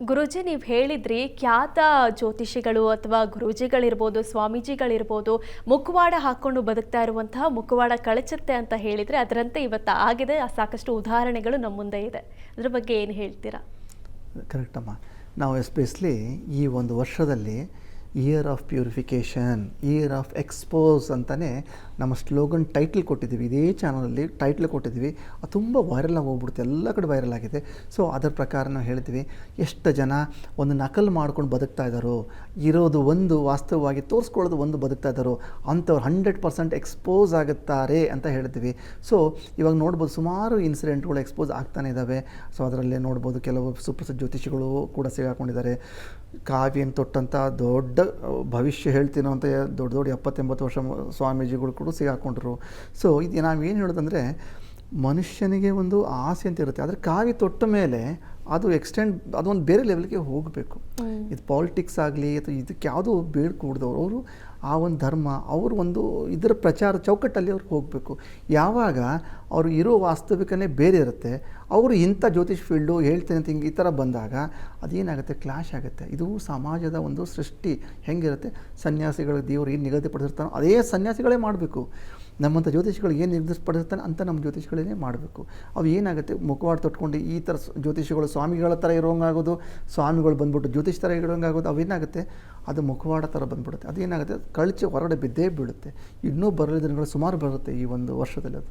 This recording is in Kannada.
ಗುರೂಜಿ ನೀವು ಹೇಳಿದ್ರಿ ಖ್ಯಾತ ಜ್ಯೋತಿಷಿಗಳು ಅಥವಾ ಗುರೂಜಿಗಳಿರ್ಬೋದು ಸ್ವಾಮೀಜಿಗಳಿರ್ಬೋದು ಮುಖವಾಡ ಹಾಕೊಂಡು ಬದುಕ್ತಾ ಇರುವಂತಹ ಮುಖವಾಡ ಕಳಚುತ್ತೆ ಅಂತ ಹೇಳಿದ್ರೆ ಅದರಂತೆ ಇವತ್ತು ಆಗಿದೆ. ಸಾಕಷ್ಟು ಉದಾಹರಣೆಗಳು ನಮ್ಮ ಮುಂದೆ ಇದೆ. ಅದ್ರ ಬಗ್ಗೆ ಏನು ಹೇಳ್ತೀರಾ? ಕರೆಕ್ಟಮ್ಮ. ನಾವು ಎಸ್ಪೆಷಲಿ ಈ ಒಂದು ವರ್ಷದಲ್ಲಿ year of purification, year of expose ಅಂತಲೇ ನಮ್ಮ ಸ್ಲೋಗನ್ ಟೈಟ್ಲ್ ಕೊಟ್ಟಿದ್ದೀವಿ. ಇದೇ ಚಾನಲಲ್ಲಿ ಟೈಟ್ಲ್ ಕೊಟ್ಟಿದ್ದೀವಿ. ಅದು ತುಂಬ ವೈರಲ್ ಆಗಿ ಹೋಗ್ಬಿಡುತ್ತೆ, ಎಲ್ಲ ಕಡೆ ವೈರಲ್ ಆಗಿದೆ. ಸೊ ಅದರ ಪ್ರಕಾರ ನಾವು ಹೇಳ್ತೀವಿ, ಎಷ್ಟು ಜನ ಒಂದು ನಕಲು ಮಾಡ್ಕೊಂಡು ಬದುಕ್ತಾ ಇದ್ದಾರೋ, ಇರೋದು ಒಂದು ವಾಸ್ತವವಾಗಿ ತೋರಿಸ್ಕೊಳ್ಳೋದು ಒಂದು ಬದುಕ್ತಾ ಇದ್ದಾರೋ ಅಂಥವ್ರು 100% ಎಕ್ಸ್ಪೋಸ್ ಆಗುತ್ತಾರೆ ಅಂತ ಹೇಳ್ತೀವಿ. ಸೊ ಇವಾಗ ನೋಡ್ಬೋದು ಸುಮಾರು ಇನ್ಸಿಡೆಂಟ್ಗಳು ಎಕ್ಸ್ಪೋಸ್ ಆಗ್ತಾನೆ ಇದ್ದಾವೆ. ಸೊ ಅದರಲ್ಲೇ ನೋಡ್ಬೋದು ಕೆಲವು ಸುಪ್ರಸಿದ್ಧ ಜ್ಯೋತಿಷಿಗಳು ಕೂಡ ಸಿಗಾಕೊಂಡಿದ್ದಾರೆ. ಕಾವಿಯನ್ನು ತೊಟ್ಟಂಥ ದೊಡ್ಡ ಭವಿಷ್ಯ ಹೇಳ್ತೀನೋ ಅಂತ ದೊಡ್ಡ ದೊಡ್ಡ 70-80 ವರ್ಷ ಸ್ವಾಮೀಜಿಗಳು ಕೂಡ ಸಿಗಾಕೊಂಡ್ರು. ಸೊ ಇದು ನಾವೇನು ಹೇಳೋದಂದರೆ, ಮನುಷ್ಯನಿಗೆ ಒಂದು ಆಸೆ ಅಂತ ಇರುತ್ತೆ, ಆದರೆ ಕಾವಿ ತೊಟ್ಟ ಮೇಲೆ ಅದು ಅದೊಂದು ಬೇರೆ ಲೆವೆಲ್ಗೆ ಹೋಗಬೇಕು. ಇದು ಪಾಲಿಟಿಕ್ಸ್ ಆಗಲಿ ಅಥವಾ ಇದಕ್ಕೆ ಯಾವುದೋ ಬೇಡ್ಕೊಡ್ದವ್ರು ಅವರು ಆ ಒಂದು ಧರ್ಮ ಅವರು ಒಂದು ಇದರ ಪ್ರಚಾರ ಚೌಕಟ್ಟಲ್ಲಿ ಅವ್ರಿಗೆ ಹೋಗಬೇಕು. ಯಾವಾಗ ಅವರು ಇರೋ ವಾಸ್ತವಿಕನೇ ಬೇರೆ ಇರುತ್ತೆ, ಅವರು ಇಂಥ ಜ್ಯೋತಿಷ್ ಫೀಲ್ಡು ಹೇಳ್ತೇನೆ ಅಂತ ಹಿಂಗೆ ಈ ಥರ ಬಂದಾಗ ಅದೇನಾಗುತ್ತೆ, ಕ್ಲಾಶ್ ಆಗುತ್ತೆ. ಇದು ಸಮಾಜದ ಒಂದು ಸೃಷ್ಟಿ ಹೆಂಗಿರುತ್ತೆ, ಸನ್ಯಾಸಿಗಳ ದೇವರು ಏನು ನಿಗದಿಪಡಿಸಿರ್ತಾನೋ ಅದೇ ಸನ್ಯಾಸಿಗಳೇ ಮಾಡಬೇಕು. ನಮ್ಮಂಥ ಜ್ಯೋತಿಷಿಗಳು ಏನು ನಿರ್ದಿಷ್ಟಪಡಿರ್ತಾನೆ ಅಂತ ನಮ್ಮ ಜ್ಯೋತಿಷಿಗಳೇ ಮಾಡಬೇಕು. ಅವು ಏನಾಗುತ್ತೆ, ಮುಖವಾಡ ತೊಟ್ಕೊಂಡು ಈ ಥರ ಜ್ಯೋತಿಷಿಗಳು ಸ್ವಾಮಿಗಳ ಥರ ಇರೋಂಗಾಗೋದು, ಸ್ವಾಮಿಗಳು ಬಂದ್ಬಿಟ್ಟು ಜ್ಯೋತಿಷ್ ಥರ ಇರೋಂಗಾಗೋದು, ಅವೇನಾಗುತ್ತೆ, ಅದು ಮುಖವಾಡ ಥರ ಬಂದ್ಬಿಡುತ್ತೆ. ಅದೇನಾಗುತ್ತೆ, ಕಳಚಿ ಹೊರಗಡೆ ಬಿದ್ದೇ ಬೀಳುತ್ತೆ. ಇನ್ನೂ ಬರಲಿದ್ದ ದಿನಗಳು ಸುಮಾರು ಬರುತ್ತೆ ಈ ಒಂದು ವರ್ಷದಲ್ಲಿ ಅದು.